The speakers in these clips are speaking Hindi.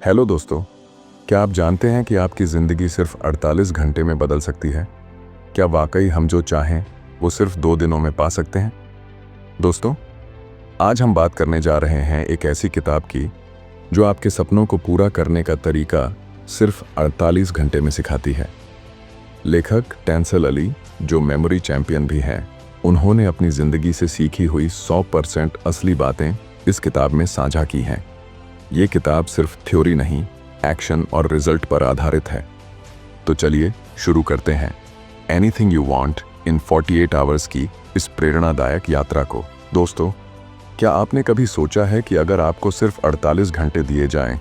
हेलो दोस्तों, क्या आप जानते हैं कि आपकी ज़िंदगी सिर्फ 48 घंटे में बदल सकती है? क्या वाकई हम जो चाहें वो सिर्फ 2 दिनों में पा सकते हैं? दोस्तों, आज हम बात करने जा रहे हैं एक ऐसी किताब की जो आपके सपनों को पूरा करने का तरीका सिर्फ 48 घंटे में सिखाती है। लेखक टेंसल अली, जो मेमोरी चैंपियन भी हैं, उन्होंने अपनी ज़िंदगी से सीखी हुई 100% असली बातें इस किताब में साझा की हैं। ये किताब सिर्फ थ्योरी नहीं, एक्शन और रिजल्ट पर आधारित है। तो चलिए शुरू करते हैं anything you want in 48 hours की इस प्रेरणादायक यात्रा को। दोस्तों, क्या आपने कभी सोचा है कि अगर आपको सिर्फ 48 घंटे दिए जाएं,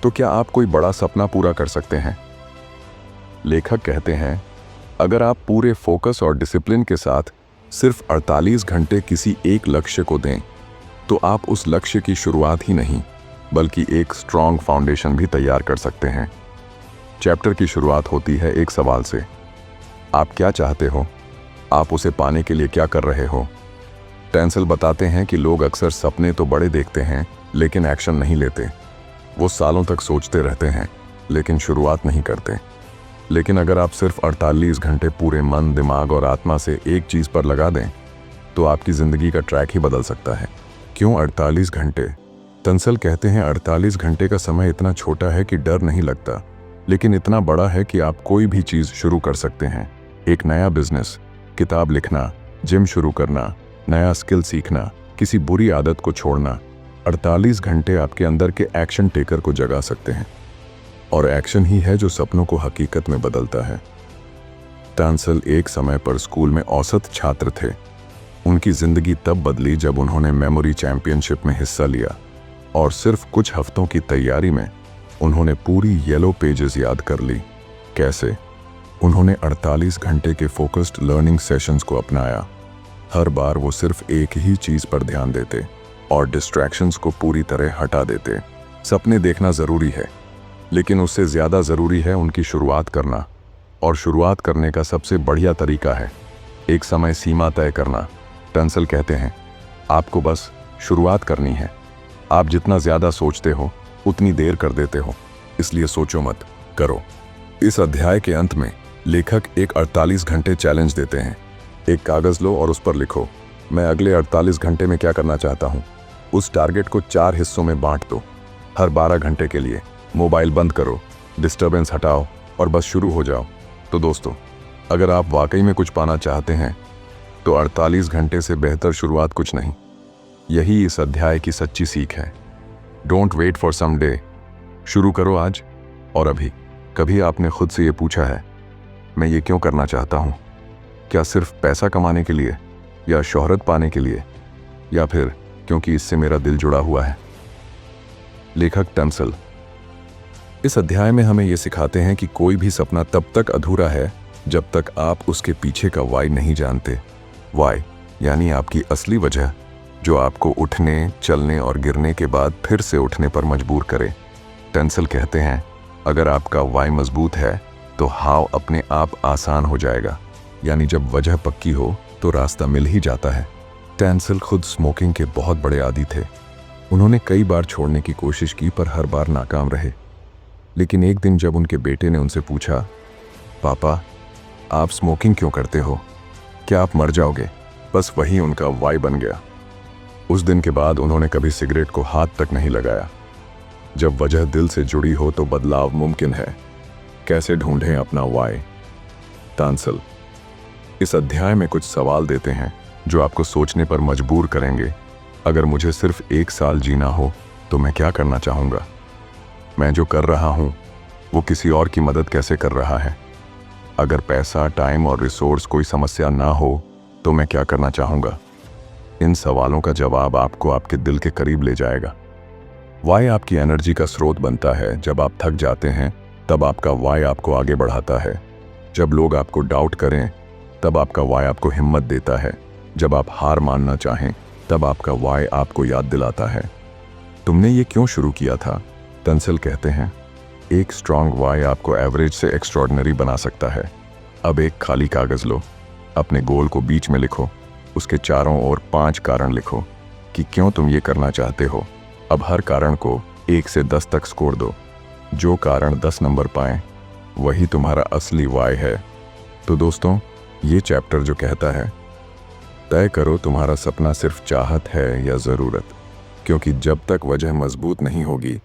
तो क्या आप कोई बड़ा सपना पूरा कर सकते हैं? लेखक कहते हैं, अगर आप पूरे फोकस और डिसिप्लिन के साथ सिर्फ 48 घंटे किसी एक लक्ष्य को दें, तो आप उस लक्ष्य की शुरुआत ही नहीं बल्कि एक स्ट्रॉन्ग फाउंडेशन भी तैयार कर सकते हैं। चैप्टर की शुरुआत होती है एक सवाल से, आप क्या चाहते हो? आप उसे पाने के लिए क्या कर रहे हो? टेंसल बताते हैं कि लोग अक्सर सपने तो बड़े देखते हैं लेकिन एक्शन नहीं लेते। वो सालों तक सोचते रहते हैं लेकिन शुरुआत नहीं करते। लेकिन अगर आप सिर्फ 48 घंटे पूरे मन, दिमाग और आत्मा से एक चीज़ पर लगा दें, तो आपकी ज़िंदगी का ट्रैक ही बदल सकता है। क्यों 48 घंटे? टेंसल कहते हैं 48 घंटे का समय इतना छोटा है कि डर नहीं लगता, लेकिन इतना बड़ा है कि आप कोई भी चीज़ शुरू कर सकते हैं। एक नया बिजनेस, किताब लिखना, जिम शुरू करना, नया स्किल सीखना, किसी बुरी आदत को छोड़ना। 48 घंटे आपके अंदर के एक्शन टेकर को जगा सकते हैं, और एक्शन ही है जो सपनों को हकीकत में बदलता है। टेंसल एक समय पर स्कूल में औसत छात्र थे। उनकी ज़िंदगी तब बदली जब उन्होंने मेमोरी चैंपियनशिप में हिस्सा लिया, और सिर्फ कुछ हफ्तों की तैयारी में उन्होंने पूरी येलो पेजेस याद कर ली। कैसे? उन्होंने 48 घंटे के फोकस्ड लर्निंग सेशंस को अपनाया। हर बार वो सिर्फ एक ही चीज़ पर ध्यान देते और डिस्ट्रैक्शंस को पूरी तरह हटा देते। सपने देखना ज़रूरी है, लेकिन उससे ज़्यादा ज़रूरी है उनकी शुरुआत करना, और शुरुआत करने का सबसे बढ़िया तरीका है एक समय सीमा तय करना। टेंसल कहते हैं, आपको बस शुरुआत करनी है। आप जितना ज़्यादा सोचते हो उतनी देर कर देते हो, इसलिए सोचो मत, करो। इस अध्याय के अंत में लेखक एक 48 घंटे चैलेंज देते हैं। एक कागज़ लो और उस पर लिखो, मैं अगले 48 घंटे में क्या करना चाहता हूँ। उस टारगेट को 4 हिस्सों में बांट दो। हर 12 घंटे के लिए मोबाइल बंद करो, डिस्टर्बेंस हटाओ और बस शुरू हो जाओ। तो दोस्तों, अगर आप वाकई में कुछ पाना चाहते हैं, तो 48 घंटे से बेहतर शुरुआत कुछ नहीं। यही इस अध्याय की सच्ची सीख है। Don't wait for some day, शुरू करो आज और अभी। कभी आपने खुद से ये पूछा है, मैं ये क्यों करना चाहता हूँ? क्या सिर्फ पैसा कमाने के लिए, या शोहरत पाने के लिए, या फिर क्योंकि इससे मेरा दिल जुड़ा हुआ है? लेखक टेंसल इस अध्याय में हमें ये सिखाते हैं कि कोई भी सपना तब तक अधूरा है जब तक आप उसके पीछे का वाई नहीं जानते। वाई यानी आपकी असली वजह, जो आपको उठने, चलने और गिरने के बाद फिर से उठने पर मजबूर करे। टेंसल कहते हैं, अगर आपका वाई मजबूत है तो हाव अपने आप आसान हो जाएगा। यानी जब वजह पक्की हो तो रास्ता मिल ही जाता है। टेंसल खुद स्मोकिंग के बहुत बड़े आदी थे। उन्होंने कई बार छोड़ने की कोशिश की पर हर बार नाकाम रहे। लेकिन एक दिन जब उनके बेटे ने उनसे पूछा, पापा, आप स्मोकिंग क्यों करते हो? क्या आप मर जाओगे? बस वही उनका वाई बन गया। उस दिन के बाद उन्होंने कभी सिगरेट को हाथ तक नहीं लगाया। जब वजह दिल से जुड़ी हो तो बदलाव मुमकिन है। कैसे ढूंढें अपना वाई? टेंसल इस अध्याय में कुछ सवाल देते हैं जो आपको सोचने पर मजबूर करेंगे। अगर मुझे सिर्फ 1 साल जीना हो तो मैं क्या करना चाहूँगा? मैं जो कर रहा हूँ वो किसी और की मदद कैसे कर रहा है? अगर पैसा, टाइम और रिसोर्स कोई समस्या ना हो तो मैं क्या करना चाहूँगा? इन सवालों का जवाब आपको आपके दिल के करीब ले जाएगा। वाई आपकी एनर्जी का स्रोत बनता है। जब आप थक जाते हैं तब आपका वाई आपको आगे बढ़ाता है। जब लोग आपको डाउट करें तब आपका वाई आपको हिम्मत देता है। जब आप हार मानना चाहें तब आपका वाई आपको याद दिलाता है, तुमने ये क्यों शुरू किया था? टेंसल कहते हैं, एक स्ट्रॉन्ग वाई आपको एवरेज से एक्स्ट्रॉर्डिनरी बना सकता है। अब एक खाली कागज़ लो, अपने गोल को बीच में लिखो, उसके चारों ओर 5 कारण लिखो कि क्यों तुम ये करना चाहते हो। अब हर कारण को 1 से 10 तक स्कोर दो। जो कारण 10 नंबर पाएं वही तुम्हारा असली वाय है। तो दोस्तों, ये चैप्टर जो कहता है, तय करो तुम्हारा सपना सिर्फ चाहत है या ज़रूरत, क्योंकि जब तक वजह मजबूत नहीं होगी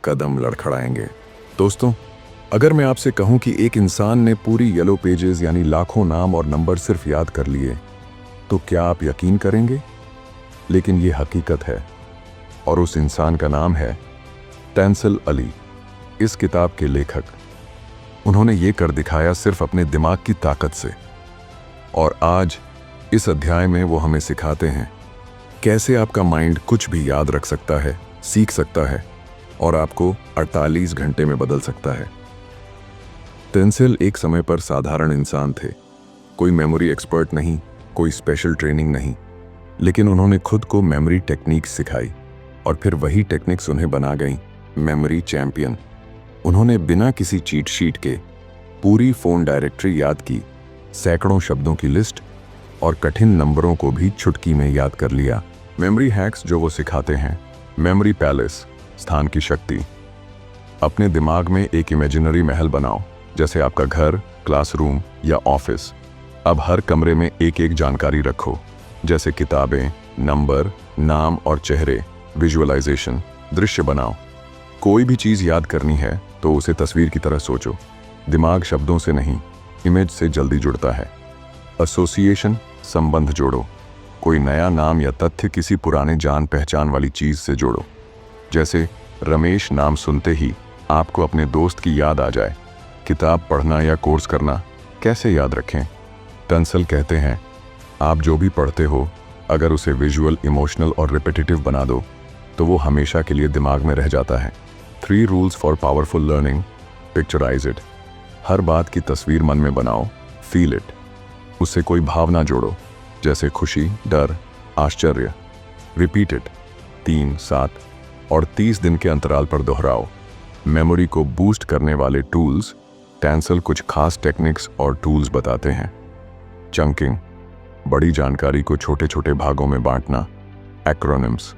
कदम लड़खड़ाएंगे। दोस्तों, अगर मैं आपसे कहूं कि एक इंसान ने पूरी येलो पेजेस यानी लाखों नाम और नंबर सिर्फ याद कर लिए, तो क्या आप यकीन करेंगे? लेकिन ये हकीकत है, और उस इंसान का नाम है तैंसल अली, इस किताब के लेखक। उन्होंने ये कर दिखाया सिर्फ अपने दिमाग की ताकत से। और आज इस अध्याय में वो हमें सिखाते हैं कैसे आपका माइंड कुछ भी याद रख सकता है, सीख सकता है और आपको 48 घंटे में बदल सकता है। तैंसल एक समय पर साधारण इंसान थे, कोई मेमोरी एक्सपर्ट नहीं, कोई स्पेशल ट्रेनिंग नहीं, लेकिन उन्होंने खुद को मेमोरी टेक्निक्स सिखाई और फिर वही टेक्निक्स उन्हें बना गई मेमोरी चैंपियन। उन्होंने बिना किसी चीट शीट के पूरी फ़ोन डायरेक्टरी याद की, सैकड़ों शब्दों की लिस्ट और कठिन नंबरों को भी चुटकी में याद कर लिया। मेमोरी हैक्स जो वो सिखाते हैं, मेमोरी पैलेस, स्थान की शक्ति। अपने दिमाग में एक इमेजिनरी महल बनाओ, जैसे आपका घर, क्लासरूम या ऑफिस। अब हर कमरे में एक एक जानकारी रखो, जैसे किताबें, नंबर, नाम और चेहरे। विजुअलाइजेशन, दृश्य बनाओ। कोई भी चीज़ याद करनी है तो उसे तस्वीर की तरह सोचो। दिमाग शब्दों से नहीं, इमेज से जल्दी जुड़ता है। एसोसिएशन, संबंध जोड़ो। कोई नया नाम या तथ्य किसी पुराने जान पहचान वाली चीज़ से जोड़ो। जैसे रमेश नाम सुनते ही आपको अपने दोस्त की याद आ जाए। किताब पढ़ना या कोर्स करना कैसे याद रखें? तैंसल कहते हैं, आप जो भी पढ़ते हो, अगर उसे विजुअल, इमोशनल और रिपीटेटिव बना दो तो वो हमेशा के लिए दिमाग में रह जाता है। 3 rules for powerful learning. Picturise it. हर बात की तस्वीर मन में बनाओ। Feel it. उससे कोई भावना जोड़ो, जैसे खुशी, डर, आश्चर्य। Repeat it. 3, 7 और 30 दिन के अंतराल पर दोहराओ। मेमोरी को बूस्ट करने वाले टूल्स। तैंसल कुछ खास टेक्निक्स और टूल्स बताते हैं। चंकिंग, बड़ी जानकारी को छोटे छोटे भागों में बांटना। एक्रोनिम्स,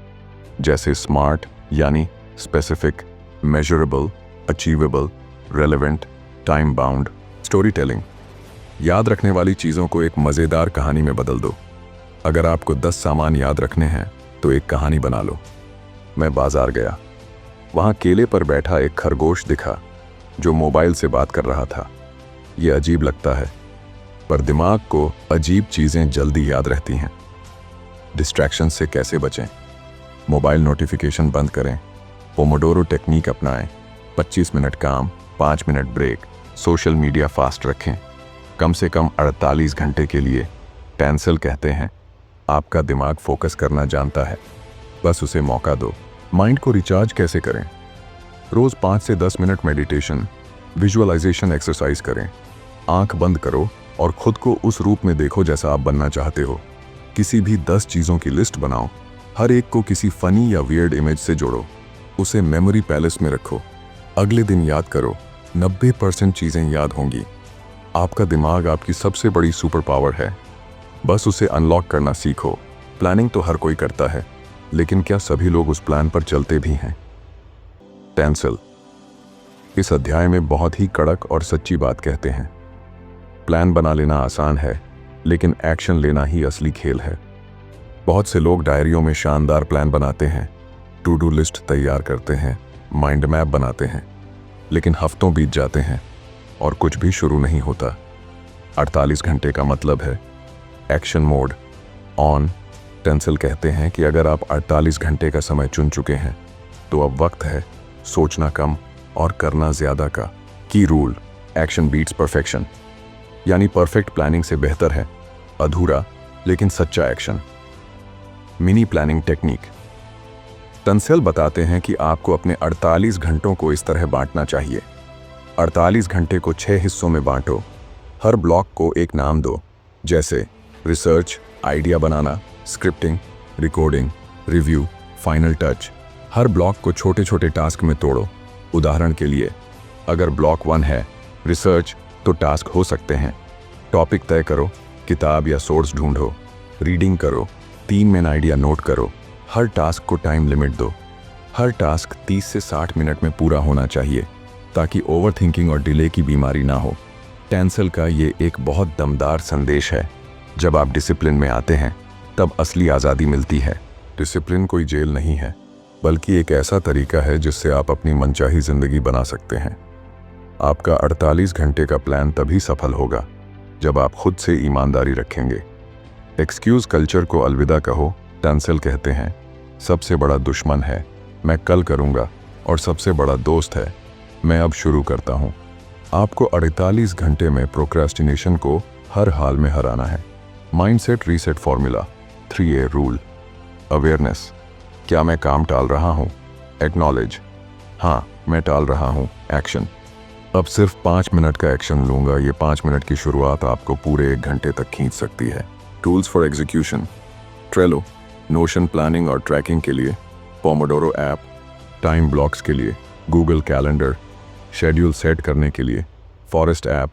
जैसे स्मार्ट यानी specific, measurable, achievable, relevant, time bound. Story telling, याद रखने वाली चीज़ों को एक मज़ेदार कहानी में बदल दो। अगर आपको 10 सामान याद रखने हैं तो एक कहानी बना लो। मैं बाजार गया, वहाँ केले पर बैठा एक खरगोश दिखा जो मोबाइल से बात कर रहा था। ये अजीब लगता है, पर दिमाग को अजीब चीज़ें जल्दी याद रहती हैं। डिस्ट्रैक्शन से कैसे बचें? मोबाइल नोटिफिकेशन बंद करें। पोमोडोरो टेक्निक अपनाएं। 25 मिनट काम, 5 minute break. Social media fast रखें, कम से कम 48 घंटे के लिए। तैंसल कहते हैं, आपका दिमाग फोकस करना जानता है, बस उसे मौका दो। माइंड को रिचार्ज कैसे करें? रोज़ 5 से 10 मिनट मेडिटेशन, विजुअलाइजेशन एक्सरसाइज करें। आंख बंद करो और खुद को उस रूप में देखो जैसा आप बनना चाहते हो। किसी भी 10 चीज़ों की लिस्ट बनाओ, हर एक को किसी फनी या वियर्ड इमेज से जोड़ो। उसे मेमोरी पैलेस में रखो। अगले दिन याद करो, 90% चीज़ें याद होंगी। आपका दिमाग आपकी सबसे बड़ी सुपर पावर है, बस उसे अनलॉक करना सीखो। प्लानिंग तो हर कोई करता है, लेकिन क्या सभी लोग उस प्लान पर चलते भी हैं? तैंसल इस अध्याय में बहुत ही कड़क और सच्ची बात कहते हैं। प्लान बना लेना आसान है, लेकिन एक्शन लेना ही असली खेल है। बहुत से लोग डायरियों में शानदार प्लान बनाते हैं, टू डू लिस्ट तैयार करते हैं, माइंड मैप बनाते हैं, लेकिन हफ्तों बीत जाते हैं और कुछ भी शुरू नहीं होता। 48 घंटे का मतलब है एक्शन मोड ऑन। तैंसल कहते हैं कि अगर आप 48 घंटे का समय चुन चुके हैं तो अब वक्त है सोचना कम और करना ज़्यादा का। Key rule, action beats perfection, यानी परफेक्ट प्लानिंग से बेहतर है अधूरा लेकिन सच्चा एक्शन। Mini planning technique. तैंसल बताते हैं कि आपको अपने 48 घंटों को इस तरह बांटना चाहिए। 48 घंटे को 6 हिस्सों में बांटो। हर ब्लॉक को एक नाम दो, जैसे रिसर्च, आइडिया बनाना, scripting, recording, review, final touch. हर ब्लॉक को छोटे छोटे टास्क में तोड़ो। उदाहरण के लिए, अगर ब्लॉक 1 है रिसर्च, तो टास्क हो सकते हैं: टॉपिक तय करो, किताब या सोर्स ढूंढो, रीडिंग करो, 3 मेन आइडिया नोट करो। हर टास्क को टाइम लिमिट दो। हर टास्क 30 से 60 मिनट में पूरा होना चाहिए। ताकि ओवरथिंकिंग और डिले की बीमारी ना हो। टेंसल का ये एक बहुत दमदार संदेश है। जब आप डिसिप्लिन में आते हैं तब असली आज़ादी मिलती है। डिसिप्लिन कोई जेल नहीं है, बल्कि एक ऐसा तरीका है जिससे आप अपनी मनचाही ज़िंदगी बना सकते हैं। आपका 48 घंटे का प्लान तभी सफल होगा जब आप खुद से ईमानदारी रखेंगे। एक्सक्यूज़ कल्चर को अलविदा कहो। टेंसल कहते हैं, सबसे बड़ा दुश्मन है मैं कल करूँगा, और सबसे बड़ा दोस्त है मैं अब शुरू करता हूँ। आपको 48 घंटे में प्रोक्रेस्टिनेशन को हर हाल में हराना है। Mindset reset formula 3A rule. Awareness, क्या मैं काम टाल रहा हूँ? एक्नॉलेज, हाँ मैं टाल रहा हूँ। एक्शन, अब सिर्फ 5 मिनट का एक्शन लूँगा। ये 5 मिनट की शुरुआत आपको पूरे 1 घंटे तक खींच सकती है। Tools for execution, Trello, notion planning और ट्रैकिंग के लिए, पोमोडोरो ऐप, टाइम ब्लॉक्स के लिए, गूगल कैलेंडर, शेड्यूल सेट करने के लिए, फॉरेस्ट ऐप,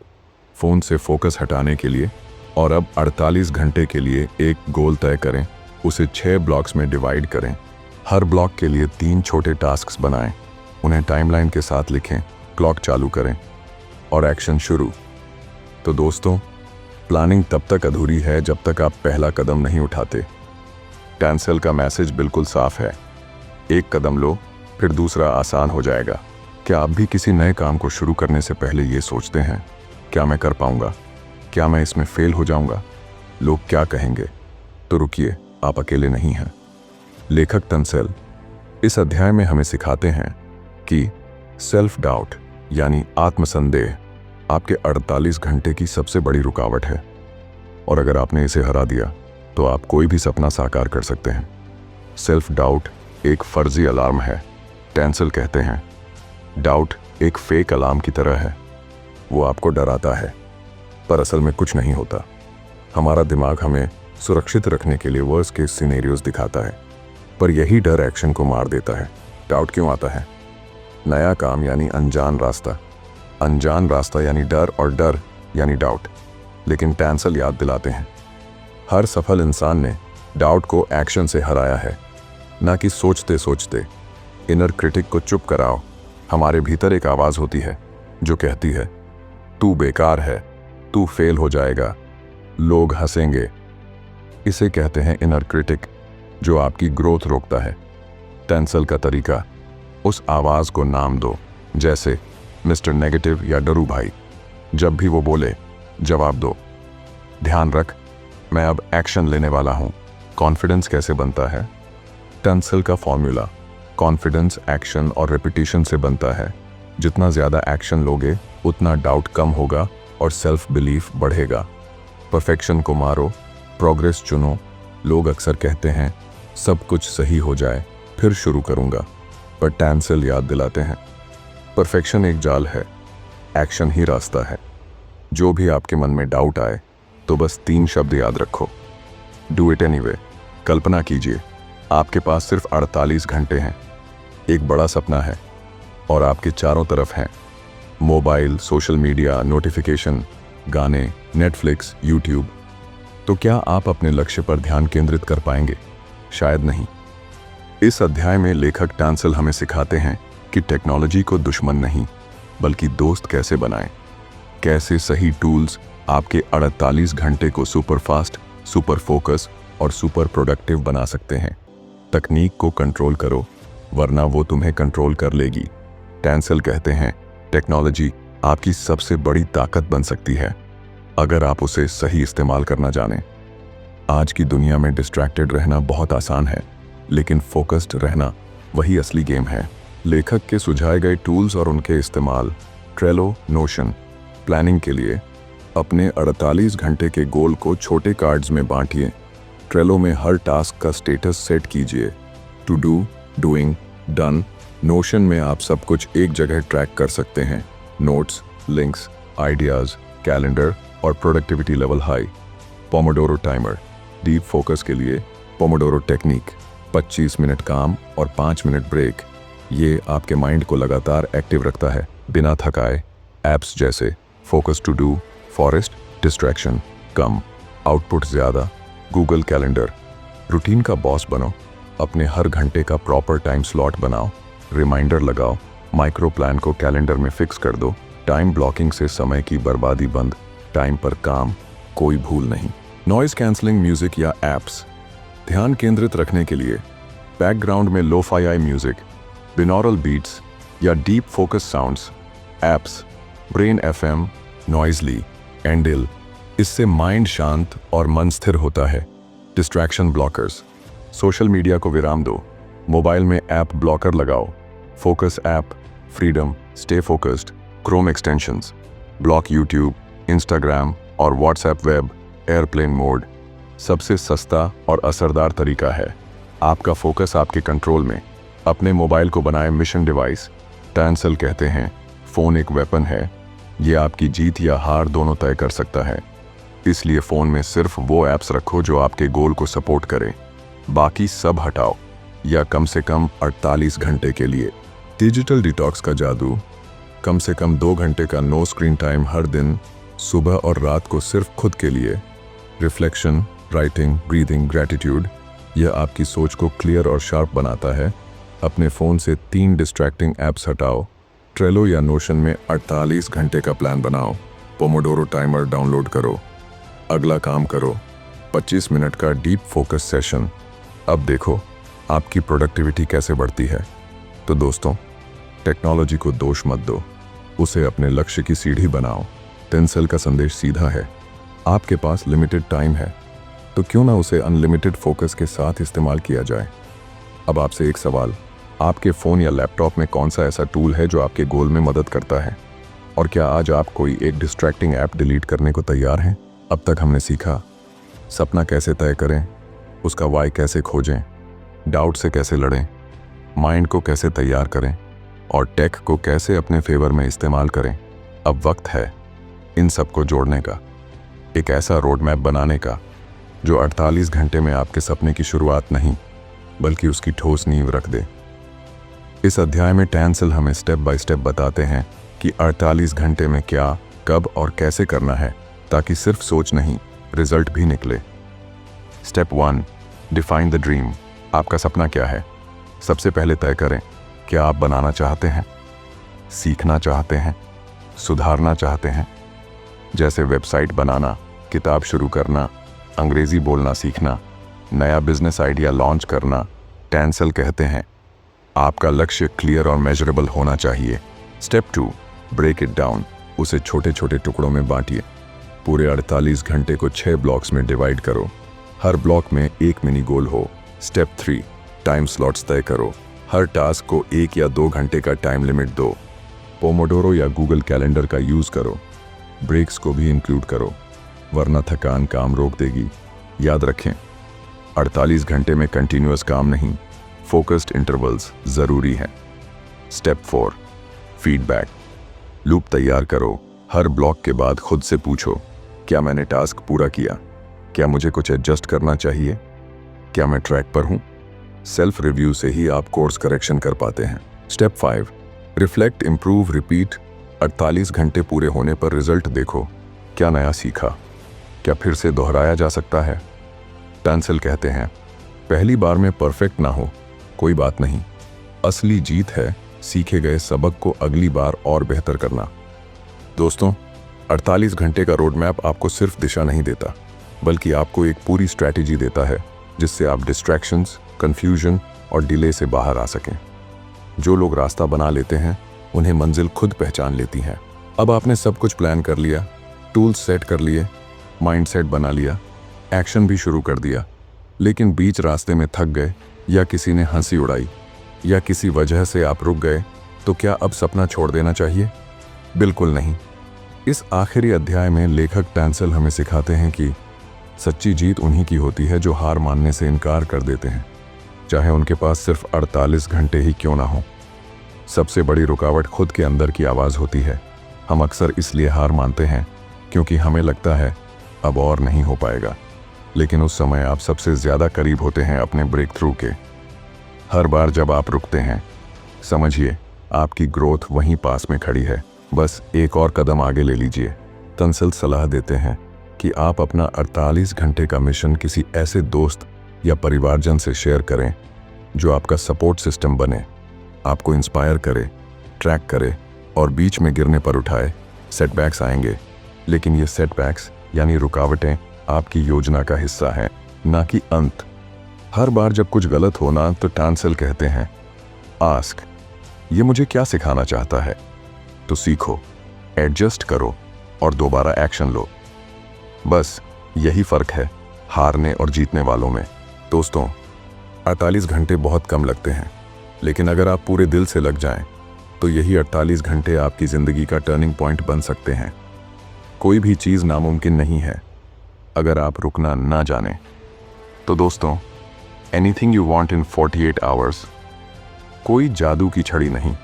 फ़ोन से फोकस हटाने के लिए। और अब 48 घंटे के लिए एक गोल तय करें, उसे 6 ब्लॉक्स में डिवाइड करें। हर ब्लॉक के लिए 3 छोटे टास्क्स बनाएं, उन्हें टाइमलाइन के साथ लिखें, क्लॉक चालू करें और एक्शन शुरू। तो दोस्तों, प्लानिंग तब तक अधूरी है जब तक आप पहला कदम नहीं उठाते। टेंसल का मैसेज बिल्कुल साफ है, एक कदम लो फिर दूसरा आसान हो जाएगा। क्या आप भी किसी नए काम को शुरू करने से पहले ये सोचते हैं, क्या मैं कर पाऊंगा? क्या मैं इसमें फेल हो जाऊंगा? लोग क्या कहेंगे? तो रुकिए, आप अकेले नहीं हैं। लेखक टेंसल इस अध्याय में हमें सिखाते हैं कि सेल्फ डाउट यानी आत्मसंदेह आपके 48 घंटे की सबसे बड़ी रुकावट है, और अगर आपने इसे हरा दिया तो आप कोई भी सपना साकार कर सकते हैं। सेल्फ डाउट एक फर्जी अलार्म है। टेंसल कहते हैं, डाउट एक फेक अलार्म की तरह है। वो आपको डराता है, पर असल में कुछ नहीं होता। हमारा दिमाग हमें सुरक्षित रखने के लिए वर्स्ट केस सिनेरियोज दिखाता है, पर यही डर एक्शन को मार देता है। डाउट क्यों आता है? नया काम यानी अनजान रास्ता यानी डर, और डर यानी डाउट। लेकिन टेंसल याद दिलाते हैं, हर सफल इंसान ने डाउट को एक्शन से हराया है, ना कि सोचते सोचते। इनर क्रिटिक को चुप कराओ। हमारे भीतर एक आवाज़ होती है जो कहती है, तू बेकार है, तू फेल हो जाएगा, लोग हंसेंगे। इसे कहते हैं इनर क्रिटिक, जो आपकी ग्रोथ रोकता है। टेंसल का तरीका, उस आवाज़ को नाम दो, जैसे मिस्टर नेगेटिव या डरू भाई। जब भी वो बोले, जवाब दो, ध्यान रख मैं अब एक्शन लेने वाला हूँ। कॉन्फिडेंस कैसे बनता है? टेंसल का फॉर्मूला, कॉन्फिडेंस एक्शन और रिपीटिशन से बनता है। जितना ज़्यादा एक्शन लोगे उतना डाउट कम होगा और सेल्फ बिलीफ बढ़ेगा। परफेक्शन को मारो, प्रोग्रेस चुनो। लोग अक्सर कहते हैं सब कुछ सही हो जाए फिर शुरू करूँगा, पर टेंसल याद दिलाते हैं, परफेक्शन एक जाल है, एक्शन ही रास्ता है। जो भी आपके मन में डाउट आए तो बस 3 शब्द याद रखो, डू इट एनीवे। कल्पना कीजिए आपके पास सिर्फ 48 घंटे हैं, एक बड़ा सपना है और आपके चारों तरफ हैं मोबाइल, सोशल मीडिया, नोटिफिकेशन, गाने, नेटफ्लिक्स, यूट्यूब। तो क्या आप अपने लक्ष्य पर ध्यान केंद्रित कर पाएंगे? शायद नहीं। इस अध्याय में लेखक टेंसल हमें सिखाते हैं कि टेक्नोलॉजी को दुश्मन नहीं बल्कि दोस्त कैसे बनाएं। कैसे सही टूल्स आपके 48 घंटे को सुपर फास्ट, सुपर फोकस और सुपर प्रोडक्टिव बना सकते हैं। तकनीक को कंट्रोल करो, वरना वो तुम्हें कंट्रोल कर लेगी। टेंसल कहते हैं, टेक्नोलॉजी आपकी सबसे बड़ी ताकत बन सकती है अगर आप उसे सही इस्तेमाल करना जानें। आज की दुनिया में डिस्ट्रैक्टेड रहना बहुत आसान है, लेकिन फोकस्ड रहना वही असली गेम है। लेखक के सुझाए गए टूल्स और उनके इस्तेमाल। ट्रेलो, नोशन, प्लानिंग के लिए अपने 48 घंटे के गोल को छोटे कार्ड्स में बांटिए। ट्रेलो में हर टास्क का स्टेटस सेट कीजिए, to do, doing, done. Notion में आप सब कुछ एक जगह ट्रैक कर सकते हैं, नोट्स, लिंक्स, आइडियाज़, कैलेंडर और productivity level high. Pomodoro timer, deep focus के लिए पोमोडोरो टेक्निक, 25 मिनट काम और 5 मिनट ब्रेक। ये आपके माइंड को लगातार एक्टिव रखता है बिना थकाए। ऐप्स जैसे focus to do, forest, distraction कम, आउटपुट ज़्यादा। गूगल कैलेंडर, रूटीन का बॉस बनो, अपने हर घंटे का प्रॉपर टाइम स्लॉट बनाओ, रिमाइंडर लगाओ माइक्रो प्लान को कैलेंडर में फिक्स कर दो। टाइम ब्लॉकिंग से समय की बर्बादी बंद। टाइम पर काम, कोई भूल नहीं। नॉइज कैंसलिंग म्यूजिक या एप्स। ध्यान केंद्रित रखने के लिए बैकग्राउंड में लो-फाई म्यूजिक, बिनॉरल बीट्स या deep focus sounds. Apps brain FM, Noisli, Endel. इससे माइंड शांत और मन स्थिर होता है। Distraction blockers. सोशल मीडिया को विराम दो। मोबाइल में ऐप ब्लॉकर लगाओ। Focus app, freedom, stay focused, Chrome extensions. Block YouTube, Instagram और व्हाट्सएप वेब, एयरप्लेन मोड। सबसे सस्ता और असरदार तरीका है। आपका फोकस आपके कंट्रोल में। अपने मोबाइल को बनाए मिशन डिवाइस। टैंसल कहते हैं, फ़ोन एक वेपन है। ये आपकी जीत या हार दोनों तय कर सकता है। इसलिए फ़ोन में सिर्फ वो ऐप्स रखो जो आपके गोल को सपोर्ट करें। बाकी सब हटाओ, या कम से कम 48 घंटे के लिए। डिजिटल डिटॉक्स का जादू। कम से कम 2 घंटे का नो स्क्रीन टाइम हर दिन, सुबह और रात को सिर्फ खुद के लिए। Reflection, writing, breathing, gratitude. यह आपकी सोच को क्लियर और शार्प बनाता है। अपने फ़ोन से 3 डिस्ट्रैक्टिंग ऐप्स हटाओ। ट्रेलो या नोशन में 48 घंटे का प्लान बनाओ। पोमोडोरो टाइमर डाउनलोड करो। अगला काम करो, 25 मिनट का डीप फोकस सेशन। अब देखो आपकी प्रोडक्टिविटी कैसे बढ़ती है। तो दोस्तों, टेक्नोलॉजी को दोष मत दो, उसे अपने लक्ष्य की सीढ़ी बनाओ। टेंसेल का संदेश सीधा है, आपके पास लिमिटेड टाइम है, तो क्यों ना उसे अनलिमिटेड फोकस के साथ इस्तेमाल किया जाए। अब आपसे एक सवाल, आपके फ़ोन या लैपटॉप में कौन सा ऐसा टूल है जो आपके गोल में मदद करता है? और क्या आज आप कोई एक डिस्ट्रैक्टिंग ऐप डिलीट करने को तैयार हैं? अब तक हमने सीखा, सपना कैसे तय करें, उसका वाई कैसे खोजें, डाउट से कैसे लड़ें, माइंड को कैसे तैयार करें और टेक को कैसे अपने फेवर में इस्तेमाल करें। अब वक्त है इन सबको जोड़ने का, एक ऐसा रोड मैप बनाने का जो 48 घंटे में आपके सपने की शुरुआत नहीं बल्कि उसकी ठोस नींव रख दे। इस अध्याय में टैंसल हमें स्टेप बाय स्टेप बताते हैं कि 48 घंटे में क्या, कब और कैसे करना है, ताकि सिर्फ सोच नहीं, रिजल्ट भी निकले। Step 1, define the dream. आपका सपना क्या है? सबसे पहले तय करें, क्या आप बनाना चाहते हैं, सीखना चाहते हैं, सुधारना चाहते हैं? जैसे वेबसाइट बनाना, किताब शुरू करना, अंग्रेजी बोलना सीखना, नया बिजनेस आइडिया लॉन्च करना। टैंसल कहते हैं, आपका लक्ष्य क्लियर और मेजरेबल होना चाहिए। Step 2, break it down. उसे छोटे छोटे टुकड़ों में बांटिए। पूरे 48 घंटे को 6 ब्लॉक्स में डिवाइड करो। हर ब्लॉक में एक मिनी गोल हो। स्टेप 3, टाइम स्लॉट्स तय करो। हर टास्क को 1 या 2 घंटे का टाइम लिमिट दो। पोमोडोरो या गूगल कैलेंडर का यूज़ करो। ब्रेक्स को भी इंक्लूड करो, वरना थकान काम रोक देगी। याद रखें, 48 घंटे में कंटिन्यूअस काम नहीं, फोकस्ड इंटरवल्स ज़रूरी हैं। स्टेप 4, फीडबैक लूप तैयार करो। हर ब्लॉक के बाद खुद से पूछो, क्या मैंने टास्क पूरा किया? क्या मुझे कुछ एडजस्ट करना चाहिए? क्या मैं ट्रैक पर हूँ? सेल्फ रिव्यू से ही आप कोर्स करेक्शन कर पाते हैं। Step 5, reflect, improve, repeat. 48 घंटे पूरे होने पर रिजल्ट देखो। क्या नया सीखा? क्या फिर से दोहराया जा सकता है? टैंसल कहते हैं, पहली बार में परफेक्ट ना हो, कोई बात नहीं। असली जीत है सीखे गए सबक को अगली बार और बेहतर करना। दोस्तों, 48 घंटे का रोड मैप आपको सिर्फ दिशा नहीं देता, बल्कि आपको एक पूरी स्ट्रैटेजी देता है जिससे आप डिस्ट्रैक्शंस, कंफ्यूजन और डिले से बाहर आ सकें। जो लोग रास्ता बना लेते हैं उन्हें मंजिल खुद पहचान लेती है। अब आपने सब कुछ प्लान कर लिया, टूल्स सेट कर लिए, माइंडसेट बना लिया, एक्शन भी शुरू कर दिया, लेकिन बीच रास्ते में थक गए, या किसी ने हंसी उड़ाई, या किसी वजह से आप रुक गए, तो क्या अब सपना छोड़ देना चाहिए? बिल्कुल नहीं। इस आखिरी अध्याय में लेखक टैंसल हमें सिखाते हैं कि सच्ची जीत उन्हीं की होती है जो हार मानने से इनकार कर देते हैं, चाहे उनके पास सिर्फ 48 घंटे ही क्यों ना हो। सबसे बड़ी रुकावट खुद के अंदर की आवाज़ होती है। हम अक्सर इसलिए हार मानते हैं क्योंकि हमें लगता है अब और नहीं हो पाएगा, लेकिन उस समय आप सबसे ज़्यादा करीब होते हैं अपने ब्रेक थ्रू के। हर बार जब आप रुकते हैं, समझिए आपकी ग्रोथ वहीं पास में खड़ी है, बस एक और कदम आगे ले लीजिए। टैंसल सलाह देते हैं कि आप अपना 48 घंटे का मिशन किसी ऐसे दोस्त या परिवारजन से शेयर करें जो आपका सपोर्ट सिस्टम बने, आपको इंस्पायर करे ट्रैक करे और बीच में गिरने पर उठाए। सेटबैक्स आएंगे, लेकिन ये सेटबैक्स यानी रुकावटें आपकी योजना का हिस्सा हैं, ना कि अंत। हर बार जब कुछ गलत होना तो टांसल कहते हैं, आस्क, ये मुझे क्या सिखाना चाहता है? तो सीखो, एडजस्ट करो और दोबारा एक्शन लो। बस यही फर्क है हारने और जीतने वालों में। दोस्तों, 48 घंटे बहुत कम लगते हैं, लेकिन अगर आप पूरे दिल से लग जाएं, तो यही 48 घंटे आपकी ज़िंदगी का टर्निंग पॉइंट बन सकते हैं। कोई भी चीज़ नामुमकिन नहीं है अगर आप रुकना ना जानें। तो दोस्तों, anything you want in 48 hours कोई जादू की छड़ी नहीं,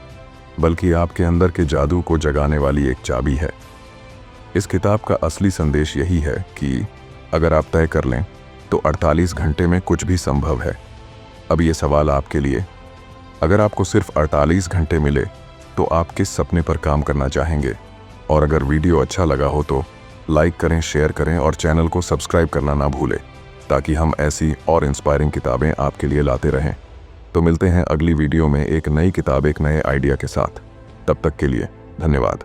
बल्कि आपके अंदर के जादू को जगाने वाली एक चाबी है। इस किताब का असली संदेश यही है कि अगर आप तय कर लें तो 48 घंटे में कुछ भी संभव है। अब ये सवाल आपके लिए, अगर आपको सिर्फ 48 घंटे मिले तो आप किस सपने पर काम करना चाहेंगे? और अगर वीडियो अच्छा लगा हो तो लाइक करें, शेयर करें और चैनल को सब्सक्राइब करना ना भूलें, ताकि हम ऐसी और इंस्पायरिंग किताबें आपके लिए लाते रहें। तो मिलते हैं अगली वीडियो में एक नई किताब, एक नए आइडिया के साथ। तब तक के लिए धन्यवाद।